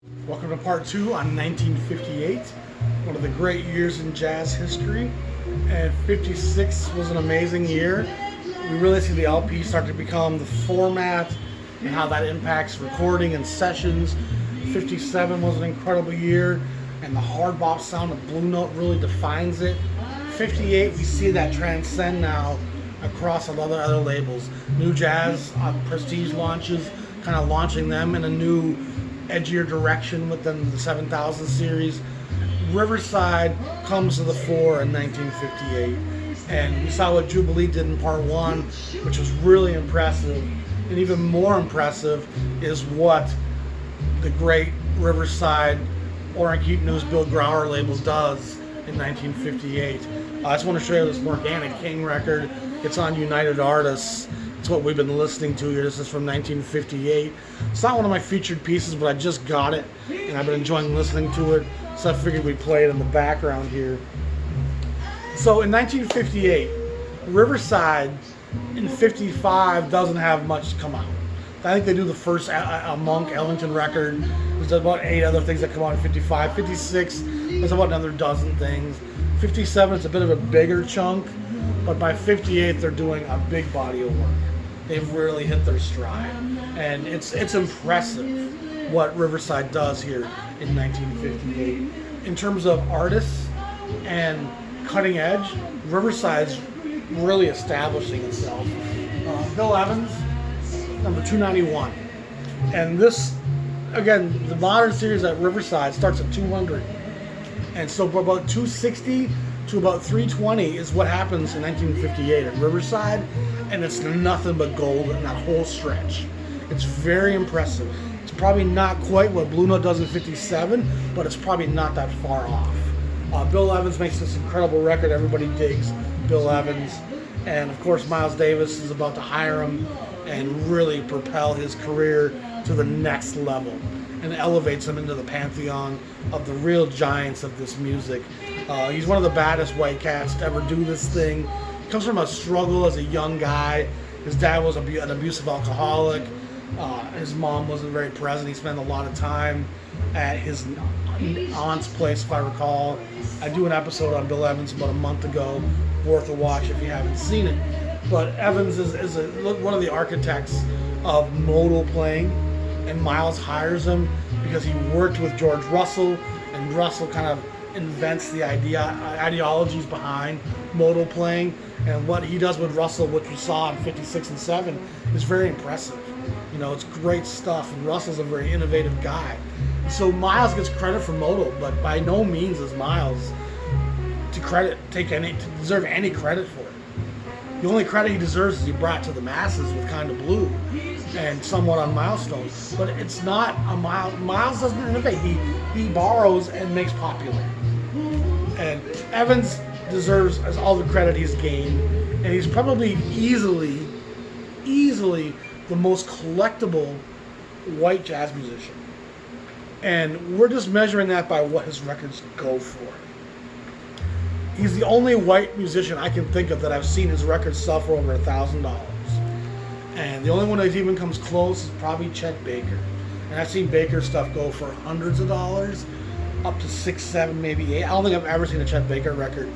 Welcome to part 2 on 1958, one of the great years in jazz history. And 56 was an amazing year. We really see the LP start to become the format and how that impacts recording and sessions. 57 was an incredible year, and the hard bop sound of Blue Note really defines it. 58, we see that transcend now across a lot of other labels. New Jazz, Prestige launches, kind of launching them in a new, edgier direction within the 7000 series. Riverside comes to the fore in 1958, and we saw what Jubilee did in part 1, which was really impressive. And even more impressive is what the great Riverside Orrin Keaton News Bill Grauer label does in 1958. I just want to show you this Morgana King record. It's on United Artists. It's what we've been listening to here. This is from 1958. It's not one of my featured pieces, but I just got it, and I've been enjoying listening to it, so I figured we'd play it in the background here. So in 1958, Riverside in 55 doesn't have much come out. I think they do the first Monk Ellington record. There's about 8 other things that come out in 55. 56, there's about another dozen things. 57, it's a bit of a bigger chunk, but by 58, they're doing a big body of work. They've really hit their stride, and it's impressive what Riverside does here in 1958. In terms of artists and cutting edge, Riverside's really establishing itself. Bill Evans, number 291, and this, again, the modern series at Riverside starts at 200, and so about 260 to about 320 is what happens in 1958 at Riverside, and it's nothing but gold in that whole stretch. It's very impressive. It's probably not quite what Blue Note does in 57, but it's probably not that far off. Bill Evans makes this incredible record. Everybody digs Bill Evans, and of course Miles Davis is about to hire him and really propel his career to the next level and elevates him into the pantheon of the real giants of this music. He's one of the baddest white cats to ever do this thing. He comes from a struggle as a young guy. His dad was an abusive alcoholic. His mom wasn't very present. He spent a lot of time at his aunt's place, if I recall. I do an episode on Bill Evans about a month ago, worth a watch if you haven't seen it. But Evans is one of the architects of modal playing, and Miles hires him because he worked with George Russell, and Russell kind of invents the ideologies behind modal playing, and what he does with Russell, which we saw in 56 and 7, is very impressive. You know, it's great stuff, and Russell's a very innovative guy. So Miles gets credit for modal, but by no means is Miles to deserve any credit for it. The only credit he deserves is he brought to the masses with Kind of Blue and somewhat on Milestones. But it's not a Miles doesn't innovate. He borrows and makes popular. And Evans deserves all the credit he's gained, and he's probably easily the most collectible white jazz musician. And we're just measuring that by what his records go for. He's the only white musician I can think of that I've seen his records sell for over $1,000. And the only one that even comes close is probably Chet Baker. And I've seen Baker stuff go for hundreds of dollars, up to 6, 7, maybe 8. I don't think I've ever seen a Chet Baker record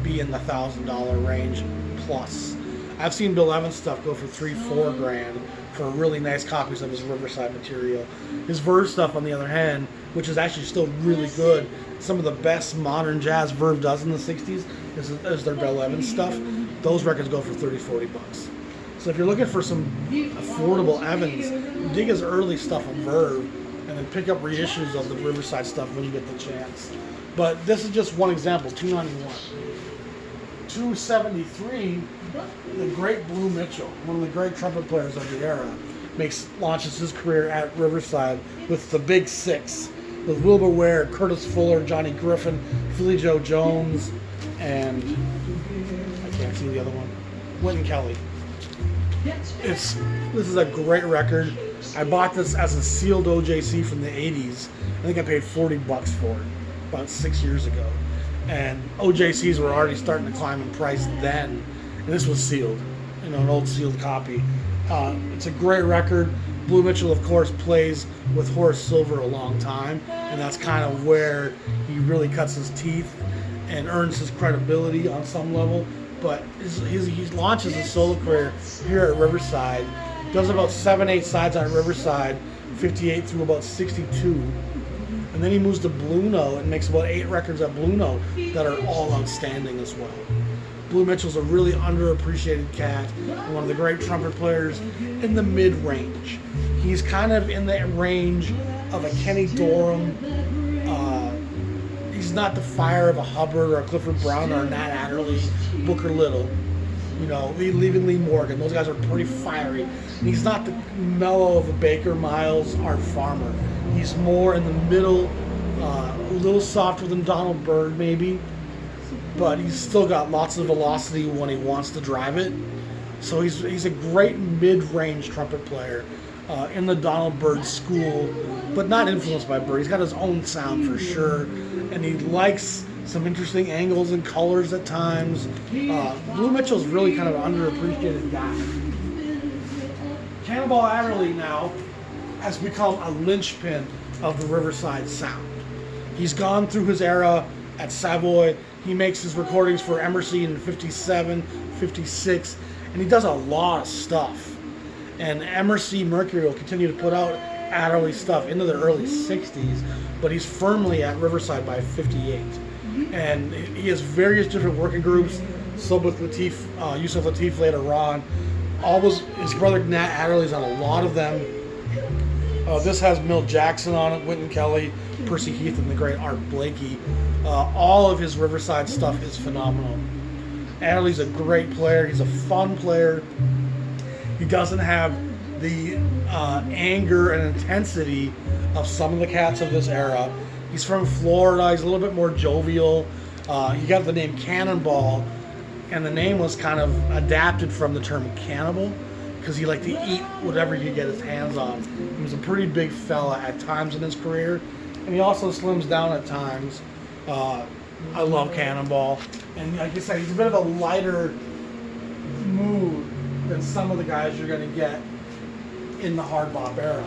be in the $1,000 range plus. I've seen Bill Evans stuff go for $3, $4 grand for really nice copies of his Riverside material. His Verve stuff, on the other hand, which is actually still really good, some of the best modern jazz Verve does in the 60s is their Bill Evans stuff. Those records go for $30, $40. So if you're looking for some affordable Evans, dig his early stuff on Verve, and then pick up reissues of the Riverside stuff when you get the chance. But this is just one example, 291. 273, the great Blue Mitchell, one of the great trumpet players of the era, launches his career at Riverside with the Big Six, with Wilbur Ware, Curtis Fuller, Johnny Griffin, Philly Joe Jones, and I can't see the other one, Wynton Kelly. This is a great record. I bought this as a sealed OJC from the 80s. I think I paid $40 for it about 6 years ago. And OJCs were already starting to climb in price then, and this was sealed, an old sealed copy. It's a great record. Blue Mitchell, of course, plays with Horace Silver a long time, and that's kind of where he really cuts his teeth and earns his credibility on some level. But he launches his solo career here at Riverside, does about 7-8 sides on Riverside, 58 through about 62. And then he moves to Blue Note and makes about 8 records at Blue Note that are all outstanding as well. Blue Mitchell's a really underappreciated cat, and one of the great trumpet players in the mid-range. He's kind of in the range of a Kenny Dorham. He's not the fire of a Hubbard or a Clifford Brown or a Nat Adderley, Booker Little. You know, leaving Lee Morgan. Those guys are pretty fiery. And he's not the mellow of a Baker, Miles, Art Farmer. He's more in the middle, a little softer than Donald Byrd maybe, but he's still got lots of velocity when he wants to drive it. So he's a great mid-range trumpet player in the Donald Byrd school, but not influenced by Byrd. He's got his own sound for sure, and he likes some interesting angles and colors at times. Blue Mitchell's really kind of an underappreciated guy. Cannonball Adderley now has become a linchpin of the Riverside sound. He's gone through his era at Savoy. He makes his recordings for Emerson in 57, 56, and he does a lot of stuff. And Emerson Mercury will continue to put out Adderley stuff into the early 60s, but he's firmly at Riverside by 58. And he has various different working groups, sub with Yusuf Lateef later on. His brother Nat Adderley's on a lot of them. This has Milt Jackson on it, Wynton Kelly, Percy Heath, and the great Art Blakey. All of his Riverside stuff is phenomenal. Adderley's a great player. He's a fun player. He doesn't have the anger and intensity of some of the cats of this era. He's from Florida. He's a little bit more jovial. He got the name Cannonball, and the name was kind of adapted from the term cannibal because he liked to eat whatever he could get his hands on. He was a pretty big fella at times in his career, and he also slims down at times. I love Cannonball, and like I said, he's a bit of a lighter mood than some of the guys you're going to get in the hard bop era.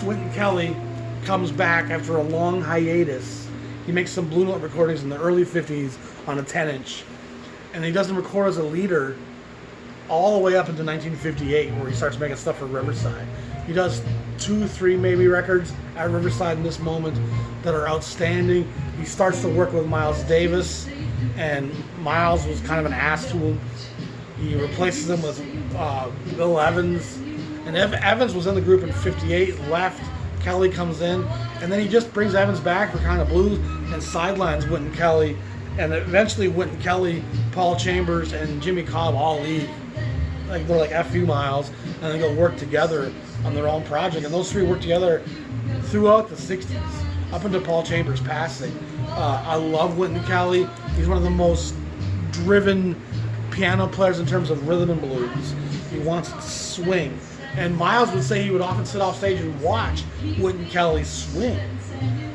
Wynton Kelly comes back after a long hiatus. He makes some Blue Note recordings in the early 50s on a 10-inch, and he doesn't record as a leader all the way up into 1958, where he starts making stuff for Riverside. He does 2-3 maybe records at Riverside in this moment that are outstanding. He starts to work with Miles Davis, and Miles was kind of an ass to him. He replaces him with Bill Evans, and Evans was in the group in 58, left. Kelly comes in, and then he just brings Evans back for kind of blues and sidelines Wynton Kelly, and eventually Wynton Kelly, Paul Chambers, and Jimmy Cobb all leave. They're like F you Miles, and they go work together on their own project, and those three work together throughout the 60s, up into Paul Chambers' passing. I love Wynton Kelly. He's one of the most driven piano players in terms of rhythm and blues. He wants to swing. And Miles would say he would often sit off stage and watch Wynton Kelly swing.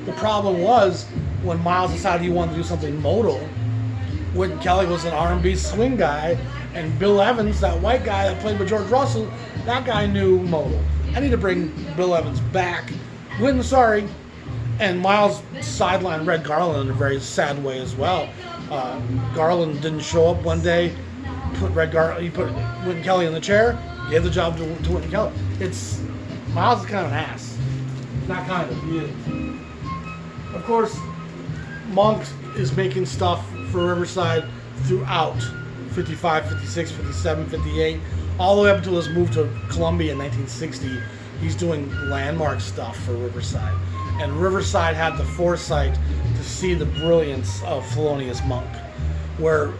The problem was, when Miles decided he wanted to do something modal, Wynton Kelly was an R&B swing guy, and Bill Evans, that white guy that played with George Russell, that guy knew modal. I need to bring Bill Evans back. Wynton, sorry. And Miles sidelined Red Garland in a very sad way as well. Garland didn't show up one day. He put Wynton Kelly in the chair. Gave the job to Wynton Kelly. Miles is kind of an ass. Not kind of, he is. Of course, Monk is making stuff for Riverside throughout 55, 56, 57, 58, all the way up until his move to Columbia in 1960. He's doing landmark stuff for Riverside. And Riverside had the foresight to see the brilliance of Thelonious Monk, where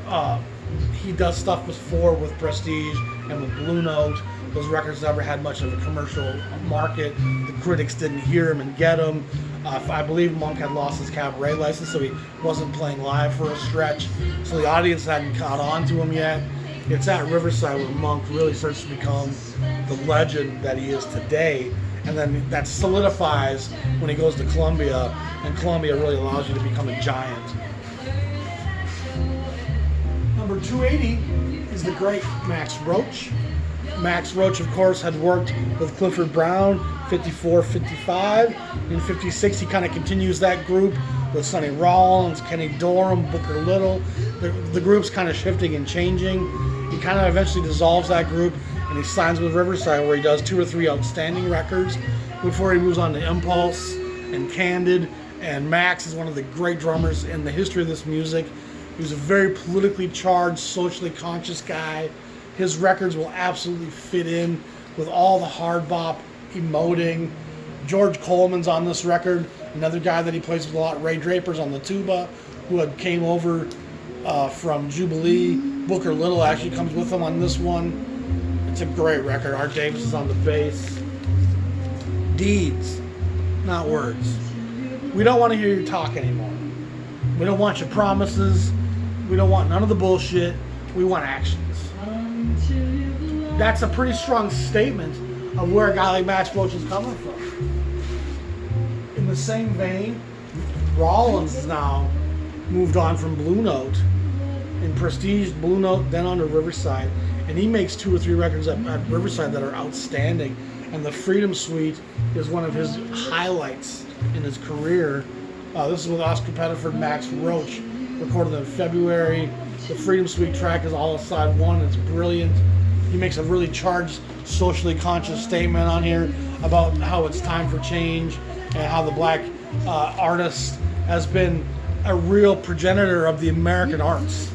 he does stuff before with Prestige and with Blue Note. Those records never had much of a commercial market. The critics didn't hear him and get him. I believe Monk had lost his cabaret license, so he wasn't playing live for a stretch. So the audience hadn't caught on to him yet. It's at Riverside where Monk really starts to become the legend that he is today. And then that solidifies when he goes to Columbia, and Columbia really allows you to become a giant. Number 280 is the great Max Roach. Max Roach, of course, had worked with Clifford Brown, 54, 55. In 56, he kind of continues that group with Sonny Rollins, Kenny Dorham, Booker Little. The group's kind of shifting and changing. He kind of eventually dissolves that group, and he signs with Riverside, where he does 2 or 3 outstanding records before he moves on to Impulse and Candid. And Max is one of the great drummers in the history of this music. He was a very politically charged, socially conscious guy. His records will absolutely fit in with all the hard bop, emoting. George Coleman's on this record, another guy that he plays with a lot. Ray Draper's on the tuba, who had came over from Jubilee. Booker Little actually comes with him on this one. It's a great record. Art Davis is on the bass. Deeds, not words. We don't want to hear you talk anymore. We don't want your promises. We don't want none of the bullshit. We want actions. That's a pretty strong statement of where a guy like Max Roach is coming from. In the same vein, Rollins has now moved on from Blue Note, in Prestige, Blue Note, then on to Riverside, and he makes 2 or 3 records at Riverside that are outstanding. And the Freedom Suite is one of his highlights in his career. This is with Oscar Pettiford, Max Roach, recorded in February. The Freedom Suite track is all side 1. It's brilliant. He makes a really charged, socially conscious statement on here about how it's time for change and how the black artist has been a real progenitor of the American arts.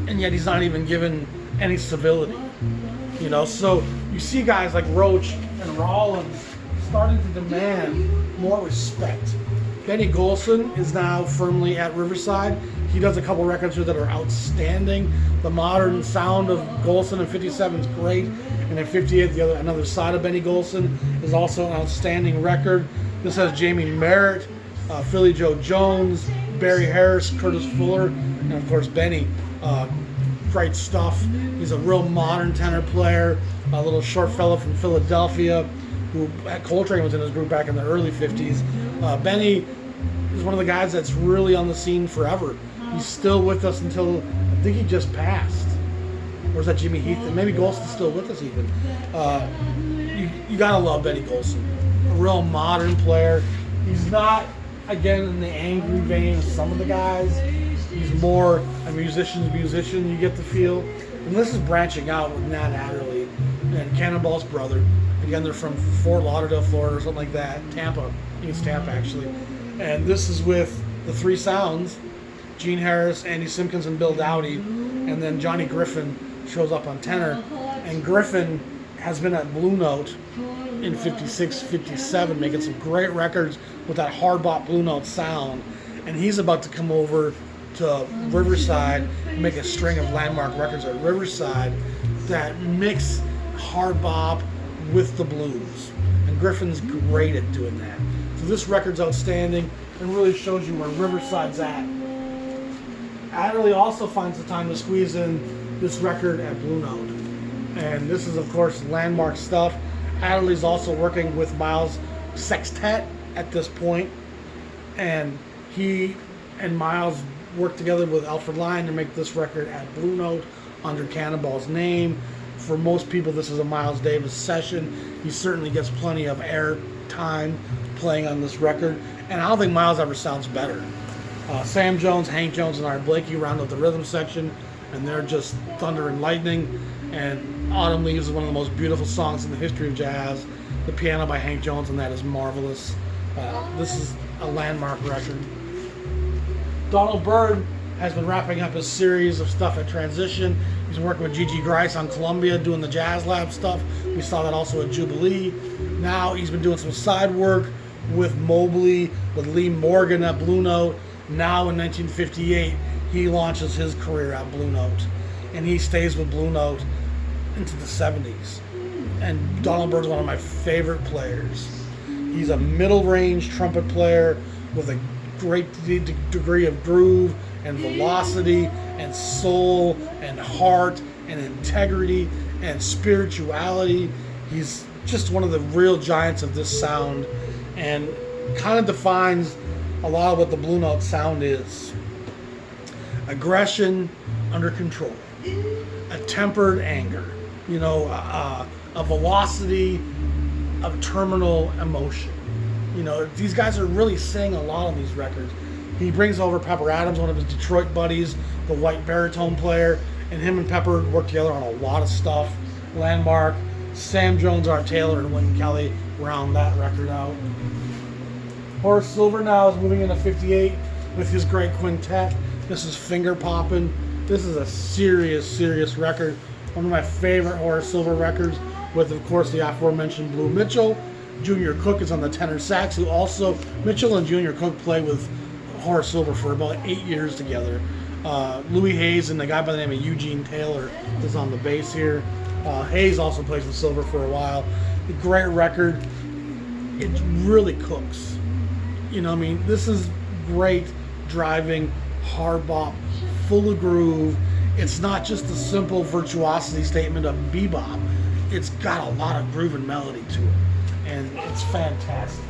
And yet he's not even given any civility. You know, so you see guys like Roach and Rollins starting to demand more respect. Benny Golson is now firmly at Riverside. He does a couple records here that are outstanding. The modern sound of Golson in 57 is great. And in 58, another side of Benny Golson is also an outstanding record. This has Jamie Merritt, Philly Joe Jones, Barry Harris, Curtis Fuller, and of course Benny. Great stuff. He's a real modern tenor player, a little short fellow from Philadelphia who Coltrane was in his group back in the early 50s. Benny is one of the guys that's really on the scene forever. He's still with us until, I think he just passed. Or is that Jimmy Heath? Maybe Golson's still with us even. You gotta love Benny Golson. A real modern player. He's not, again, in the angry vein of some of the guys. He's more a musician's musician, you get the feel. And this is branching out with Nat Adderley and Cannonball's brother. Again, they're from Fort Lauderdale, Florida, or something like that. Tampa. I think it's Tampa, actually. And this is with the 3 sounds. Gene Harris, Andy Simpkins, and Bill Dowdy. And then Johnny Griffin shows up on tenor. And Griffin has been at Blue Note in 56, 57, making some great records with that hard bop Blue Note sound. And he's about to come over to Riverside and make a string of landmark records at Riverside that mix hard bop with the blues. And Griffin's great at doing that. So this record's outstanding and really shows you where Riverside's at. Adderley also finds the time to squeeze in this record at Blue Note. And this is, of course, landmark stuff. Adderley's also working with Miles' sextet at this point. And he and Miles worked together with Alfred Lion to make this record at Blue Note under Cannonball's name. For most people, this is a Miles Davis session. He certainly gets plenty of air time playing on this record. And I don't think Miles ever sounds better. Sam Jones, Hank Jones, and Art Blakey round out the rhythm section, and they're just thunder and lightning. And Autumn Leaves is one of the most beautiful songs in the history of jazz. The piano by Hank Jones on that is marvelous. This is a landmark record. Donald Byrd has been wrapping up his series of stuff at Transition. He's working with Gigi Grice on Columbia, doing the Jazz Lab stuff. We saw that also at Jubilee. Now he's been doing some side work with Mobley, with Lee Morgan at Blue Note. Now in 1958, he launches his career at Blue Note. And he stays with Blue Note into the 70s. And Donald Byrd's one of my favorite players. He's a middle-range trumpet player with a great degree of groove and velocity and soul and heart and integrity and spirituality. He's just one of the real giants of this sound and kind of defines a lot of what the Blue Note sound is. Aggression under control, a tempered anger, a velocity of terminal emotion. These guys are really saying a lot on these records. He brings over Pepper Adams, one of his Detroit buddies, the white baritone player, and him and Pepper work together on a lot of stuff. Landmark, Sam Jones, Art Taylor, and Wynton Kelly round that record out. Horace Silver now is moving into 58 with his great quintet. This is Finger Poppin'. This is a serious record. One of my favorite Horace Silver records, with, of course, the aforementioned Blue Mitchell. Junior Cook is on the tenor sax, who also, Mitchell and Junior Cook played with Horace Silver for about 8 years together. Louis Hayes and a guy by the name of Eugene Taylor is on the bass here. Hayes also plays with Silver for a while. A great record. It really cooks. This is great driving, hard bop, full of groove. It's not just a simple virtuosity statement of bebop. It's got a lot of groove and melody to it. And it's fantastic.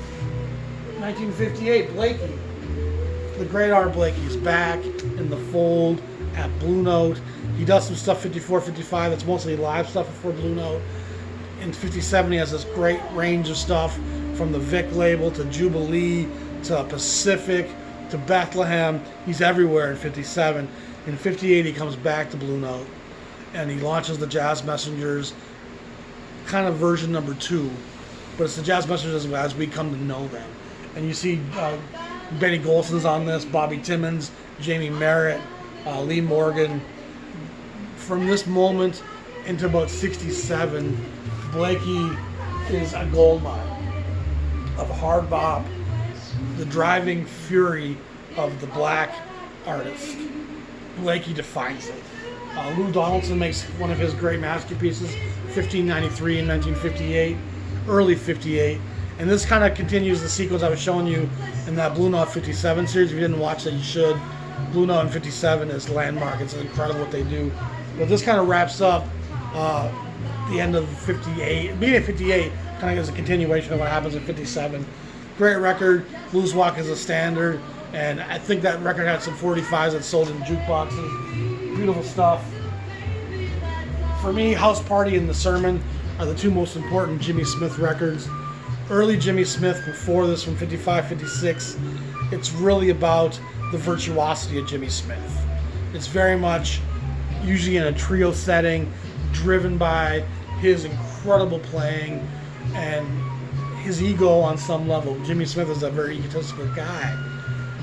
1958, Blakey. The great Art Blakey is back in the fold at Blue Note. He does some stuff 54, 55 that's mostly live stuff before Blue Note. In 57, he has this great range of stuff from the Vic label to Jubilee to Pacific to Bethlehem. He's everywhere in 57. In 58, he comes back to Blue Note and he launches the Jazz Messengers, kind of version number 2. But it's the Jazz Messengers as we come to know them. And you see Benny Golson's on this, Bobby Timmons, Jamie Merritt, Lee Morgan. From this moment into about 67, Blakey is a gold mine of hard bop, the driving fury of the black artist. Blakey defines it. Lou Donaldson makes one of his great masterpieces, 1593 and 1958, early 58. And this kind of continues the sequence I was showing you in that Blue Note 57 series. If you didn't watch that, you should. Blue Note in 57 is Landmark. It's incredible what they do. But this kind of wraps up the end of 58. Being at 58 kind of gives a continuation of what happens in 57. Great record. Blues Walk is a standard. And I think that record had some 45s that sold in jukeboxes. Beautiful stuff. For me, House Party and The Sermon are the two most important Jimmy Smith records. Early Jimmy Smith, before this, from 55, 56, it's really about the virtuosity of Jimmy Smith. It's very much usually in a trio setting, driven by his incredible playing and his ego on some level. Jimmy Smith is a very egotistical guy.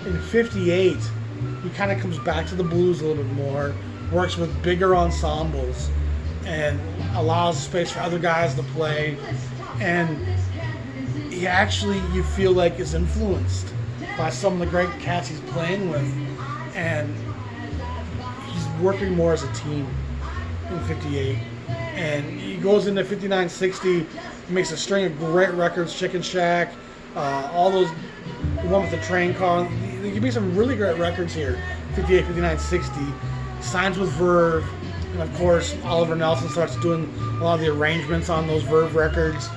In 58, he kind of comes back to the blues a little bit more, works with bigger ensembles, and allows space for other guys to play. And he actually, you feel like, is influenced by some of the great cats he's playing with. And he's working more as a team in 58. And he goes into 59, 60, he makes a string of great records, Chicken Shack, all those, the one with the train car. He made some really great records here, 58, 59, 60. Signs with Verve, and of course Oliver Nelson starts doing a lot of the arrangements on those Verve records.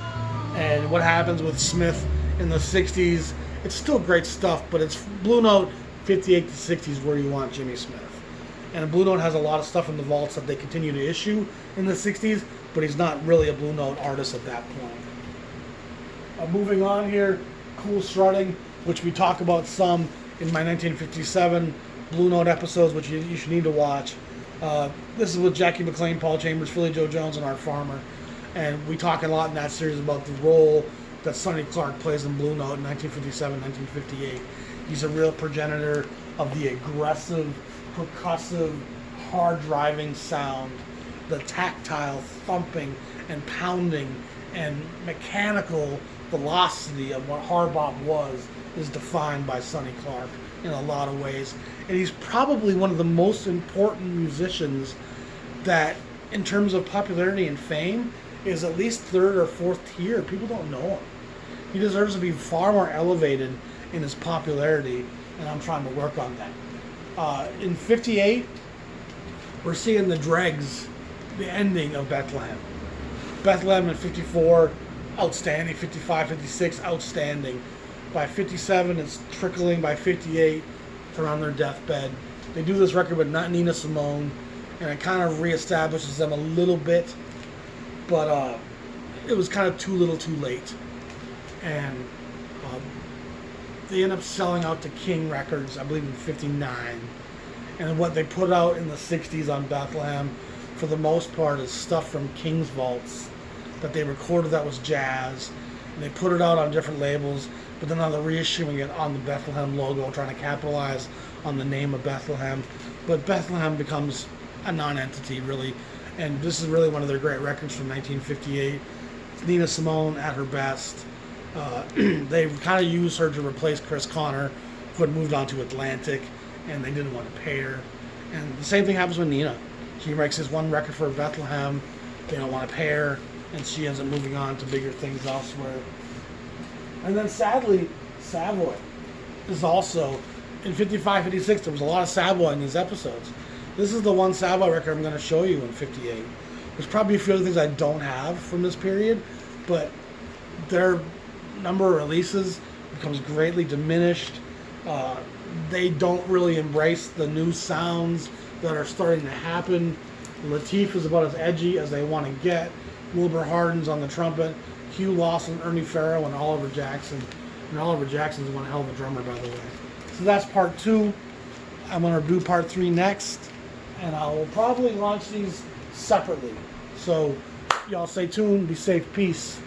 And what happens with Smith in the 60s, it's still great stuff, but it's Blue Note 58 to 60 is where you want Jimmy Smith. And Blue Note has a lot of stuff in the vaults that they continue to issue in the 60s, but he's not really a Blue Note artist at that point. Moving on here, Cool Strutting, which we talk about some in my 1957 Blue Note episodes, which you should need to watch. This is with Jackie McLean, Paul Chambers, Philly Joe Jones, and Art Farmer. And we talk a lot in that series about the role that Sonny Clark plays in Blue Note in 1957, 1958. He's a real progenitor of the aggressive, percussive, hard-driving sound, the tactile thumping and pounding and mechanical velocity of what hard bop was is defined by Sonny Clark in a lot of ways. And he's probably one of the most important musicians that, in terms of popularity and fame, is at least third or fourth tier. People don't know him. He deserves to be far more elevated in his popularity, and I'm trying to work on that. In 58, we're seeing the dregs, the ending of Bethlehem. Bethlehem in 54, outstanding. 55, 56, outstanding. By 57, it's trickling. By 58, they're on their deathbed. They do this record with not Nina Simone, and it kind of reestablishes them a little bit but it was kind of too little too late. And they end up selling out to King Records, I believe in '59. And what they put out in the 60s on Bethlehem, for the most part, is stuff from King's Vaults that they recorded that was jazz. And they put it out on different labels, but then now they're reissuing it on the Bethlehem logo, trying to capitalize on the name of Bethlehem. But Bethlehem becomes a non-entity, really. And this is really one of their great records from 1958. It's Nina Simone at her best. They kind of used her to replace Chris Connor, who had moved on to Atlantic, and they didn't want to pay her. And the same thing happens with Nina. She makes this one record for Bethlehem, they don't want to pay her, and she ends up moving on to bigger things elsewhere. And then sadly, Savoy is also, in '55, '56, there was a lot of Savoy in these episodes. This is the one Savoy record I'm going to show you in '58. There's probably a few other things I don't have from this period, but their number of releases becomes greatly diminished. They don't really embrace the new sounds that are starting to happen. Lateef is about as edgy as they want to get. Wilbur Hardin's on the trumpet. Hugh Lawson, Ernie Farrow, and Oliver Jackson. And Oliver Jackson's one hell of a drummer, by the way. So that's part 2. I'm going to do part 3 next. And I will probably launch these separately. So y'all stay tuned. Be safe. Peace.